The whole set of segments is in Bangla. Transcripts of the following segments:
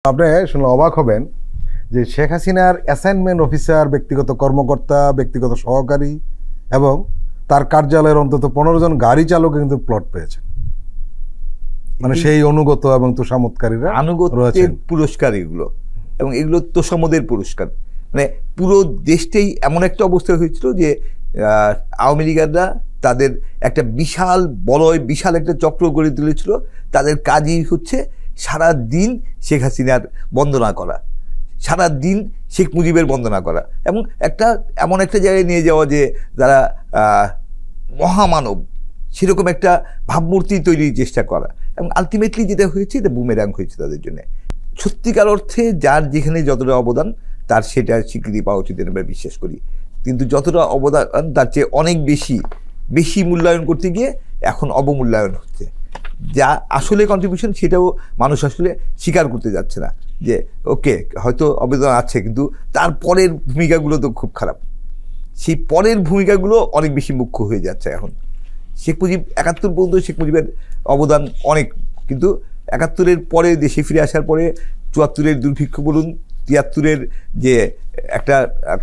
আপনি শুনলে অবাক হবেন যে শেখ হাসিনার অ্যাসাইনমেন্ট অফিসার, ব্যক্তিগত কর্মকর্তা, ব্যক্তিগত সহকারী এবং তার কার্যালয়ের অন্তত 15 জন গাড়ি চালক কিন্তু প্লট পেয়েছেন। মানে সেই অনুগত এবং তোষামতকারীরা আনুগত্যের পুরস্কার এগুলো, এবং এগুলো তোষামদের পুরস্কার। মানে পুরো দেশটাই এমন একটা অবস্থা হয়েছিল যে আওয়ামী লীগাররা তাদের একটা বিশাল বলয়, বিশাল একটা চক্র গড়ে তুলেছিল। তাদের কাজই হচ্ছে সারা দিন শেখ হাসিনার বন্দনা করা, সারা দিন শেখ মুজিবের বন্দনা করা, এবং এমন একটা জায়গায় নিয়ে যাওয়া যে যারা মহামানব সেরকম একটা ভাবমূর্তি তৈরির চেষ্টা করা। এবং আলটিমেটলি যেটা হয়েছে এটা বুমেরাং হয়েছে তাদের জন্য। সত্যিকার অর্থে যার যেখানে যতটা অবদান তার সেটা স্বীকৃতি পাওয়া উচিত আমরা বিশ্বাস করি, কিন্তু যতটা অবদান তার চেয়ে অনেক বেশি মূল্যায়ন করতে গিয়ে এখন অবমূল্যায়ন হচ্ছে। যা আসলে কন্ট্রিবিউশন সেটাও মানুষ আসলে স্বীকার করতে যাচ্ছে না, যে ওকে হয়তো অবদান আছে, কিন্তু তার পরের ভূমিকাগুলো তো খুব খারাপ। সেই পরের ভূমিকাগুলো অনেক বেশি মুখ্য হয়ে যাচ্ছে এখন। শেখ মুজিব 71 পর্যন্ত শেখ মুজিবের অবদান অনেক, কিন্তু 71-এর পরে দেশে ফিরে আসার পরে 74-এর দুর্ভিক্ষ বলুন, 73-এর যে একটা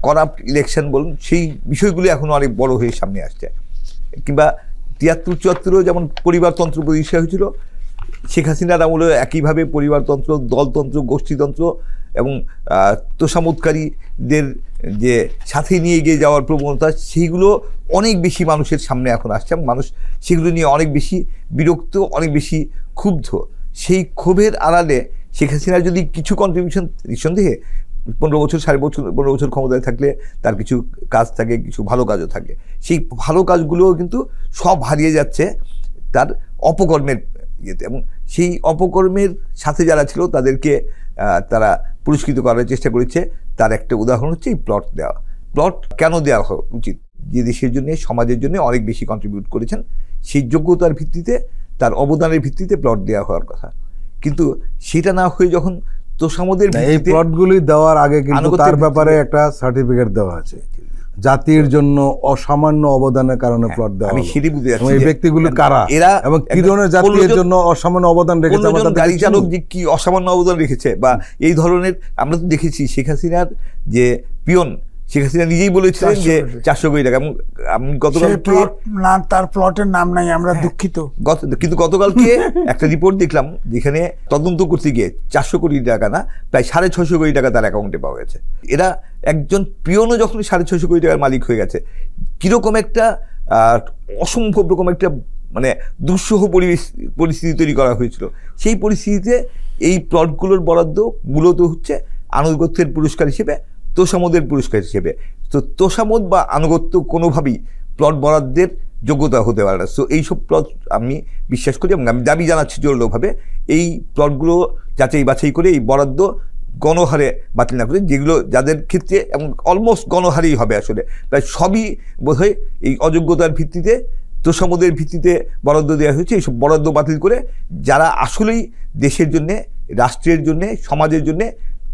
করাপ্ট ইলেকশন বলুন, সেই বিষয়গুলো এখন অনেক বড় হয়ে সামনে আসছে। কিংবা 73-74-ও যেমন পরিবারতন্ত্র প্রতিষ্ঠা হয়েছিল, শেখ হাসিনার আমলে একইভাবে পরিবারতন্ত্র, দলতন্ত্র, গোষ্ঠীতন্ত্র এবং তোষামতকারীদের যে সাথে নিয়ে গিয়ে যাওয়ার প্রবণতা, সেইগুলো অনেক বেশি মানুষের সামনে এখন আসছে, এবং মানুষ সেগুলো নিয়ে অনেক বেশি বিরক্ত, অনেক বেশি ক্ষুব্ধ। সেই ক্ষোভের আড়ালে শেখ হাসিনার যদি কিছু কন্ট্রিবিউশন, নিঃসন্দেহে 15 বছর 15 বছর ক্ষমতায় থাকলে তার কিছু কাজ থাকে, কিছু ভালো কাজও থাকে, সেই ভালো কাজগুলোও কিন্তু সব হারিয়ে যাচ্ছে তার অপকর্মের ইয়েতে। এবং সেই অপকর্মের সাথে যারা ছিল তাদেরকে তারা পুরস্কৃত করার চেষ্টা করেছে। তার একটা উদাহরণ হচ্ছে এই প্লট দেওয়া। প্লট কেন দেওয়া উচিত? যে দেশের জন্য, সমাজের জন্য অনেক বেশি কন্ট্রিবিউট করেছেন, সেই যোগ্যতার ভিত্তিতে, তার অবদানের ভিত্তিতে প্লট দেওয়া হওয়ার কথা। কিন্তু সেটা না হয়ে যখন তোষামদের এই প্লটগুলি দেওয়ার আগে কিন্তু তার ব্যাপারে একটা সার্টিফিকেট দেওয়া আছে, জাতির জন্য অসামান্য অবদানের কারণে প্লট দেওয়া। আমি সেটি বুঝতে যাচ্ছি এই ব্যক্তিগুলো কারা, এরা এবং কি ধরনের জাতির জন্য অসামান্য অবদান রেখেছে, গাড়ি চালক যে কি অসামান্য অবদান রেখেছে, বা এই ধরনের আমরা তো দেখেছি শেখ হাসিনার যে পিয়ন, শেখ হাসিনা নিজেই বলেছিলেন যে 400 কোটি টাকা। আমি গতকালকে তার প্লটের নাম নাই, আমরা দুঃখিত। কিন্তু গতকালকে একটা রিপোর্ট দেখলাম যেখানে তদন্ত করতে গিয়ে 400 কোটি টাকা না, প্রায় 650 কোটি টাকা তার অ্যাকাউন্টে পাওয়া গেছে। এরা একজন পিয়নও যখন 650 কোটি টাকার মালিক হয়ে গেছে, কিরকম একটা অসম্ভব রকম একটা মানে দুঃসহ পরিস্থিতি তৈরি করা হয়েছিল। সেই পরিস্থিতিতে এই প্লটগুলোর বরাদ্দ মূলত হচ্ছে আনুগত্যের পুরস্কার হিসেবে, তোষামদের পুরস্কার হিসেবে। তো তোষামদ বা আনুগত্য কোনোভাবেই প্লট বরাদ্দের যোগ্যতা হতে পারে না। সো এইসব প্লট আমি বিশ্বাস করি, এবং আমি দাবি জানাচ্ছি জোরালোভাবে, এই প্লটগুলো যাচাই বাছাই করে এই বরাদ্দ গণহারে বাতিল না করে, যেগুলো যাদের ক্ষেত্রে এবং অলমোস্ট গণহারেই হবে, আসলে প্রায় সবই বোধহয় এই অযোগ্যতার ভিত্তিতে, তোষামদের ভিত্তিতে বরাদ্দ দেওয়া হয়েছে। এইসব বরাদ্দ বাতিল করে যারা আসলেই দেশের জন্যে, রাষ্ট্রের জন্যে, সমাজের জন্যে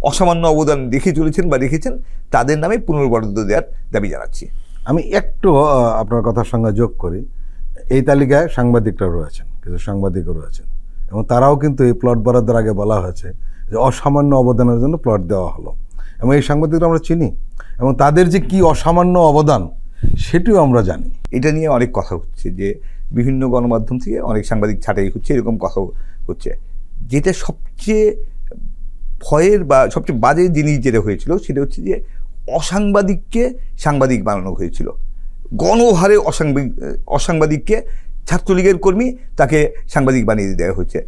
অসামান্য অবদান রেখে চলেছেন বা রেখেছেন, তাদের নামে পুনর্বরাদ্দ দেওয়ার দাবি জানাচ্ছি। আমি একটু আপনার কথার সঙ্গে যোগ করি, এই তালিকায় সাংবাদিকরা রয়েছেন, কিছু সাংবাদিকও রয়েছেন, এবং তারাও কিন্তু এই প্লট বরাদ্দের আগে বলা হয়েছে যে অসামান্য অবদানের জন্য প্লট দেওয়া হলো, এবং এই সাংবাদিকরা আমরা চিনি, এবং তাদের যে কি অসামান্য অবদান সেটিও আমরা জানি। এটা নিয়ে অনেক কথা হচ্ছে যে বিভিন্ন গণমাধ্যম থেকে অনেক সাংবাদিক ছাঁটাই হচ্ছে, এরকম কথাও হচ্ছে। যেটা সবচেয়ে ভয়ের বা সবচেয়ে বাজে জিনিস যেটা হয়েছিল সেটা হচ্ছে যে অসাংবাদিককে সাংবাদিক বানানো হয়েছিল। গণহারে অসাংবাদিককে, ছাত্রলীগের কর্মী তাকে সাংবাদিক বানিয়ে দেওয়া হয়েছে,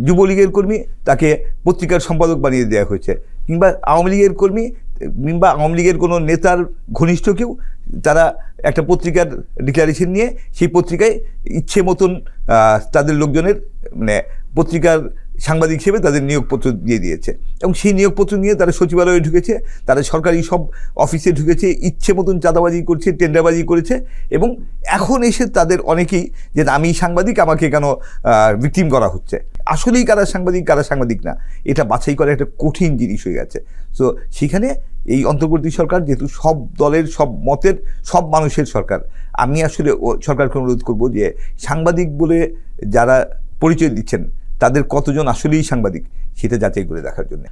যুবলীগের কর্মী তাকে পত্রিকার সম্পাদক বানিয়ে দেওয়া হয়েছে, কিংবা আওয়ামী লীগের কর্মী কিংবা আওয়ামী লীগের কোনো নেতার ঘনিষ্ঠ কেউ, তারা একটা পত্রিকার ডিক্লারেশন নিয়ে সেই পত্রিকায় ইচ্ছে মতন তাদের লোকজনের মানে পত্রিকার সাংবাদিক হিসেবে তাদের নিয়োগপত্র দিয়ে দিয়েছে, এবং সেই নিয়োগপত্র নিয়ে তারা সচিবালয়ে ঢুকেছে, তারা সরকারি সব অফিসে ঢুকেছে, ইচ্ছে মতন চাঁদাবাজি করছে, টেন্ডারবাজি করেছে। এবং এখন এসে তাদের অনেকেই যে আমি সাংবাদিক, আমাকে কেন ভিকটিম করা হচ্ছে। আসলেই কারা সাংবাদিক, কারা সাংবাদিক না, এটা বাছাই করা একটা কঠিন জিনিস হয়ে গেছে। সো সেখানে এই অন্তর্বর্তী সরকার যেহেতু সব দলের, সব মতের, সব মানুষের সরকার, আমি আসলে সরকারকে অনুরোধ করব যে সাংবাদিক বলে যারা পরিচয় দিচ্ছেন তাদের কতজন আসলেই সাংবাদিক সেটা যাচাই করে দেখার জন্য।